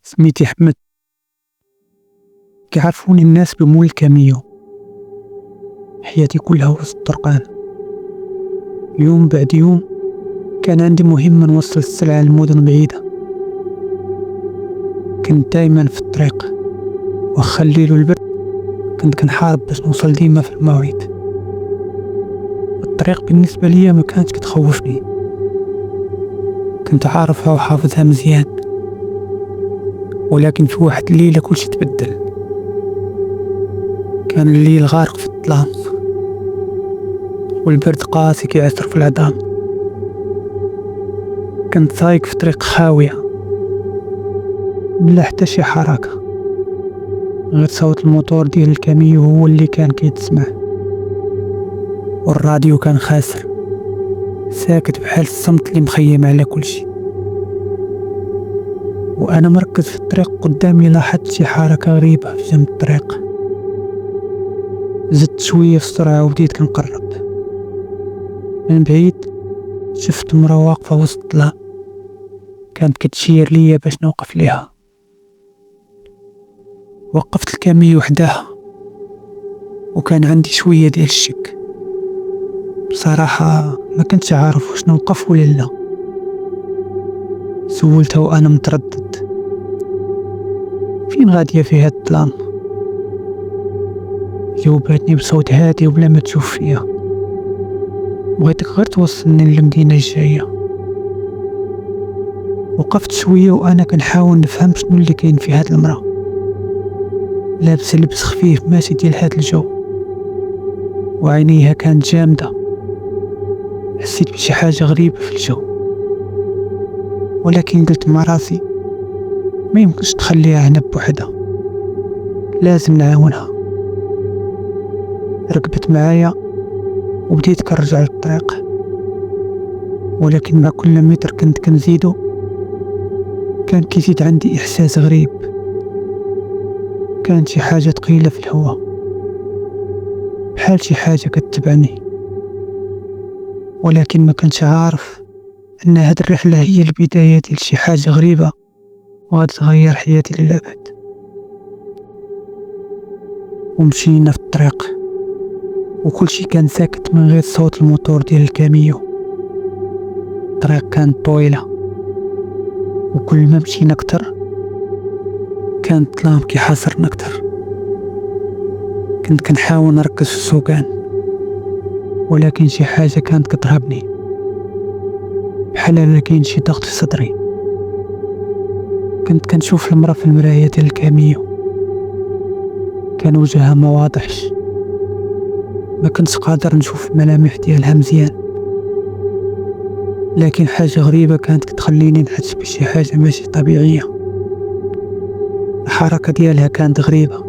سميتي أحمد. كيعرفوني الناس بمول كاميو. حياتي كلها وسط الطرقان، يوم بعد يوم كان عندي مهمة نوصل السلعة لمدن بعيدة. كنت دايما في الطريق، واخا الليل والبرد كنت كنحارب باش نوصل ديما في المواعيد. الطريق بالنسبة ليا ما كانت كتخوفني، كنت عارفها وحافظها مزيان. ولكن في واحد الليلة كلشي تبدل. كان الليل غارق في الظلام، والبرد قاسي كيعصر في العظام. كنت سايق في طريق خاوية بلا حتى شي حركة، غير صوت الموتور ديال الكاميو هو اللي كان كيتسمع، والراديو كان خاسر ساكت بحال الصمت اللي مخيم على كلشي. وانا مركز في الطريق قدامي لاحظت شي حركة غريبة في جنب الطريق. زدت شوية في السرعة وبديت كنقرب. من بعيد شفت مرا واقفة وسط الظلام، كانت كتشير ليا باش نوقف ليها. وقفت الكاميو وحداها، وكان عندي شوية ديال الشك. بصراحة ما كنتش عارف واش نوقف ولا لا. سولتها وانا متردد، فين غادية في هاد الظلام؟ جاوباتني بصوت هادي وبلا ما تشوف فيا، بغيتك غير توصلني للمدينة الجاية. وقفت شوية وانا كنحاول نفهم شنو اللي كاين في هاد المرا. لابسة لبس خفيف ماشي ديال هاد الجو، وعينيها كانت جامدة. حسيت بشي حاجة غريبة في الجو، ولكن قلت مع راسي ما يمكنش تخليها هنا بوحدها، لازم نعاونها. ركبت معايا وبديت كنرجع للطريق، ولكن مع كل متر كنت كنزيدو كان كيزيد عندي إحساس غريب. كانت شي حاجة ثقيلة في الهواء، بحال شي حاجة كتبعني. ولكن ما كنتش عارف أن هاد الرحلة هي البداية ديال شي حاجة غريبة وغادي تغير حياتي للأبد. ومشينا في الطريق وكل شي كان ساكت من غير صوت الموتور ديال الكاميو. الطريق كانت طويلة، وكل ما مشينا أكتر كان الظلام كيحاصرنا أكتر. كنت كنحاول نركز في السوقان، ولكن شي حاجة كانت كترهبني، بحال الا كاين شي ضغط في صدري. كنت كنشوف المرا في المراية ديال الكاميو، كان وجهها ما واضحش، ما كنتش قادر نشوف الملامح ديالها مزيان. لكن حاجة غريبة كانت كتخليني نحس بشي حاجة ماشي طبيعية. الحركة ديالها كانت غريبة،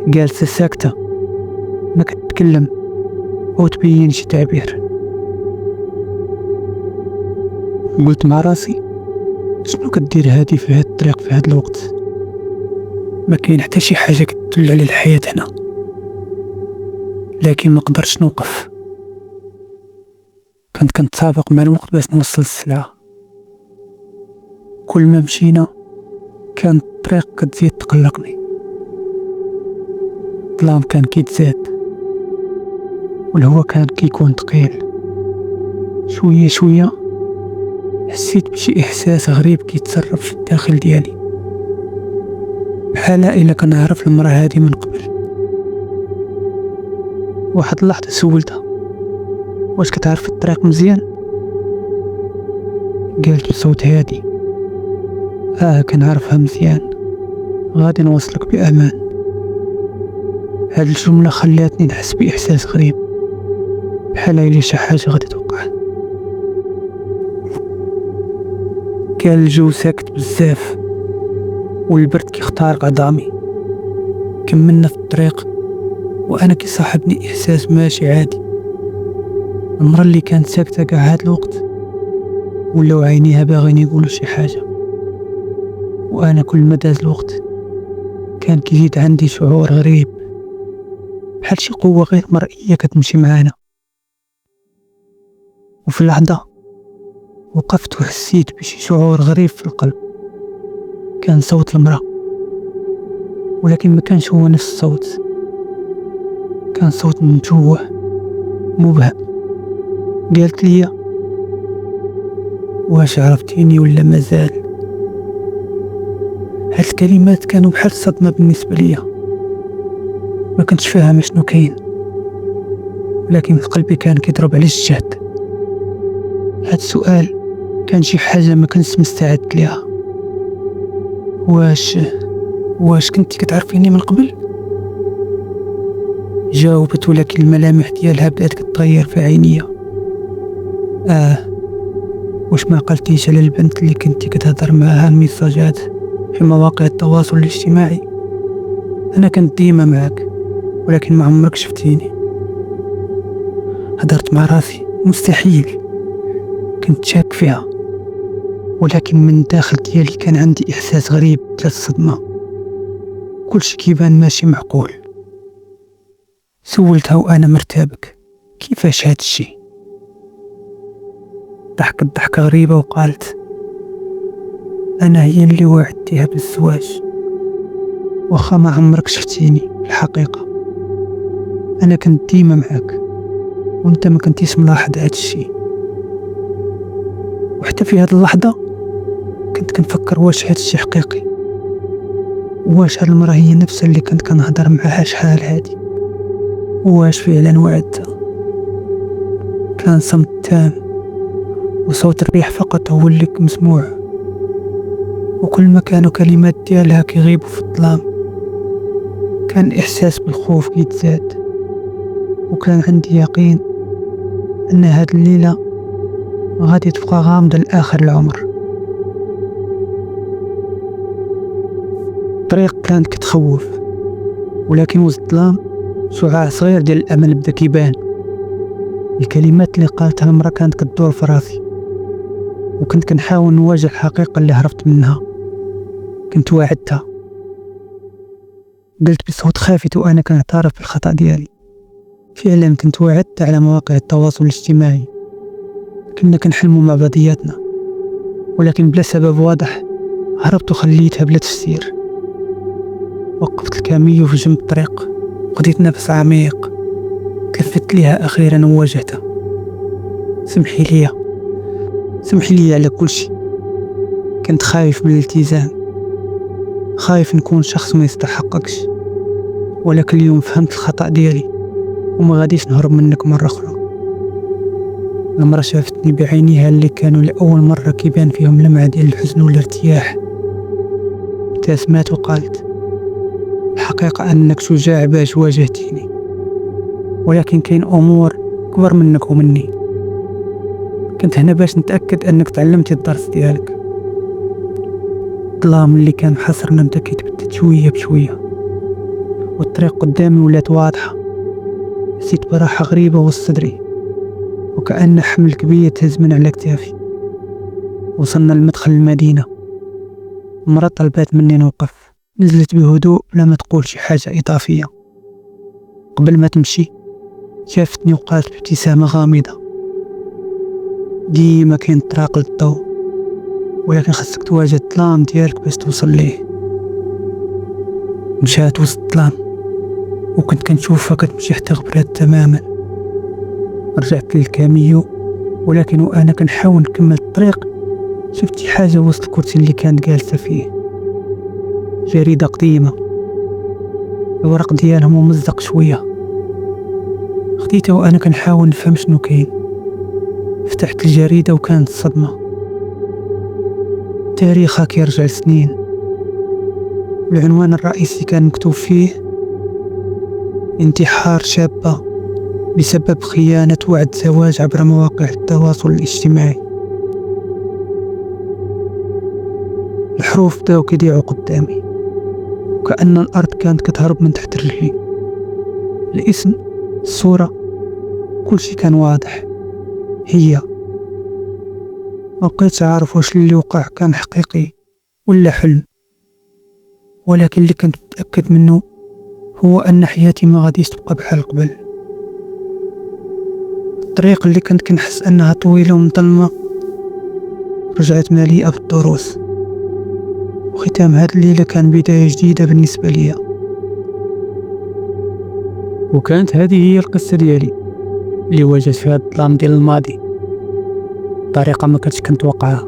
جالسة ساكتة ما كتتكلم أو تبين شي تعبير. قلت مع راسي شنو كدير هادي في هاد الطريق في هاد الوقت؟ ما كاين حتى شي حاجة كتدل على الحياة هنا. لكن ما قدرتش نوقف، كنت كنتسابق مع الوقت باش نوصل السلعة. كل ما مشينا كانت الطريق كتزيد تقلقني. الظلام كان كيتزاد، والهواء كان كيكون ثقيل. شوية شوية حسيت بشي إحساس غريب كيتصرف في الداخل ديالي، بحال إلا كنعرف المرا هادي من قبل. واحد اللحظة سولتها واش كتعرف الطريق مزيان؟ قالت بصوت هادي كنعرفها مزيان، غادي نوصلك بأمان. هاد الجملة خلاتني نحس بإحساس غريب، بحال إلا شي حاجة غادي توقع. كان الجو ساكت بزاف، والبرد كيختارق عظامي. كملنا في الطريق وانا كيصاحبني احساس ماشي عادي. المرة اللي كانت ساكتة قاع هاد الوقت ولاو عينيها باغين يقولوا شي حاجة، وانا كل ما داز الوقت كان كيزيد عندي شعور غريب، بحال شي قوة غير مرئية كتمشي معانا. وفي لحظة وقفت وحسيت بشي شعور غريب في القلب، كان صوت المرأة، ولكن ما كانش هو نفس الصوت. كان صوت من جوه مبهم. قالت لي: واش عرفتيني ولا مازال؟ هاد الكلمات كانوا بحال صدمة بالنسبة ليا. ما كنتش فاهم شنو كاين، ولكن قلبي كان كيضرب على الجهد. هاد السؤال كان شي حاجة ما كنتش مستعد ليها. واش كنتي كتعرفيني من قبل؟ جاوبت، ولكن الملامح ديالها بدات كتغير في عينيا. واش ما قلتيش على البنت اللي كنتي كتهضر معاها الميساجات في مواقع التواصل الاجتماعي؟ انا كنت ديما معك، ولكن ما عمرك شفتيني. هدرت مع راسي، مستحيل. كنت شاك فيها، ولكن من الداخل ديالي كان عندي احساس غريب ديال الصدمة. كلشي كيبان ماشي معقول. سولتها وانا مرتبك: كيفاش هاد الشي؟ ضحكت ضحكة غريبة وقالت: انا هي اللي وعدتيها بالزواج، واخا ما عمرك شفتيني. الحقيقة انا كنت ديما معاك، وانت ما كنتيش ملاحظ هاد الشي. وحتى في هاد اللحظة كنت كنفكر: واش هاد الشي حقيقي؟ واش هاد المرأة هي نفسها اللي كنت كنهضر معاها شحال هادي؟ واش فعلا وعدتها؟ كان صمت تام، وصوت الريح فقط هو اللي مسموع، وكل ما كانوا كلمات ديالها كيغيبوا في الظلام كان إحساس بالخوف كيتزاد. وكان عندي يقين أن هاد الليلة غادي تبقى غامضة لآخر العمر. الطريق كانت كتخوف، ولكن وسط الظلام شعاع صغير ديال الأمل بدا كيبان. الكلمات اللي قالتها المرأة كانت كتدور في راسي، وكنت كنحاول نواجه الحقيقة اللي هربت منها. كنت واعدتها، قلت بصوت خافت وأنا كنعترف بالخطأ ديالي. فعلا كنت وعدت على مواقع التواصل الاجتماعي، كنا كنحلموا مع بعضياتنا، ولكن بلا سبب واضح هربت وخليتها بلا تفسير. وقفت الكاميو في جنب الطريق، وخديت نفس عميق، تلفت ليها أخيرا وواجهتها. سمحي لي على كل شيء. كنت خايف من الالتزام، خايف نكون شخص ما يستحقكش، ولكن اليوم فهمت الخطأ ديالي وما غاديش نهرب منك مرة أخرى. المرة شافتني بعينيها اللي كانوا لأول مرة كيبان فيهم لمعة ديال الحزن والارتياح. ابتسمت وقالت: الحقيقة أنك شجاع باش واجهتيني، ولكن كاين أمور كبر منك ومني. كنت هنا باش نتأكد أنك تعلمتي الدرس ديالك. الظلام اللي كان حصرنا بدا كيتبدد شوية بشوية، والطريق قدامي ولات واضحة. حسيت براحة غريبة وسط صدري، وكأن حمل كبير تهز من على كتافي. وصلنا لمدخل المدينة. المرأة طلبات مني نوقف. نزلت بهدوء بلا ما تقول شي حاجة إضافية. قبل ما تمشي شافتني وقالت بابتسامة غامضة: ديما كاين طراق للضوء، ولكن خاصك تواجه الظلام ديالك باش توصل ليه. مشات وسط الظلام، وكنت كنشوفها كتمشي حتى غبرات تماما. رجعت للكاميو، ولكن وأنا كنحاول نكمل الطريق شفت شي حاجة وسط الكرسي اللي كانت جالسة فيه. جريدة قديمة، الورق ديالها ممزق شوية. خديتها وأنا كنحاول نفهم شنو كاين. فتحت الجريدة وكانت الصدمة. تاريخها كيرجع لسنين. العنوان الرئيسي كان مكتوب فيه: انتحار شابة بسبب خيانة وعد زواج عبر مواقع التواصل الاجتماعي. الحروف بداو كيضيعوا قدامي، وكأن الأرض كانت كتهرب من تحت رجلي. الاسم، الصورة، كل شي كان واضح. هي مبقيتش عارف واش اللي وقع كان حقيقي ولا حلم، ولكن اللي كنت متأكد منه هو أن حياتي ما غاديش تبقى بحال قبل. الطريق اللي كنت كنحس أنها طويلة ومظلمة رجعت مليئة بالدروس. وختام هاد الليلة كان بداية جديدة بالنسبة ليا. وكانت هذه هي القصة ديالي اللي واجهت فيها الظلام ديال الماضي بطريقة ما كنتش كنتوقعها.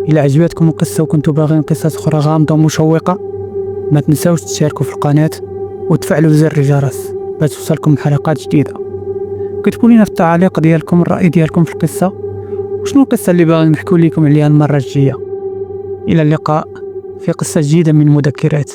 إلا عجبتكم القصة وكنتوا باغيين قصص أخرى غامضة ومشوقة، ما تنساوش تشاركوا في القناة وتفعلوا زر الجرس باش توصلكم حلقات جديدة. كتبوا لنا في التعليق ديالكم الرأي ديالكم في القصة، وشنو القصة اللي باغي نحكوا لكم عليها المرة الجاية. إلى اللقاء في قصة جديدة من مذكرات.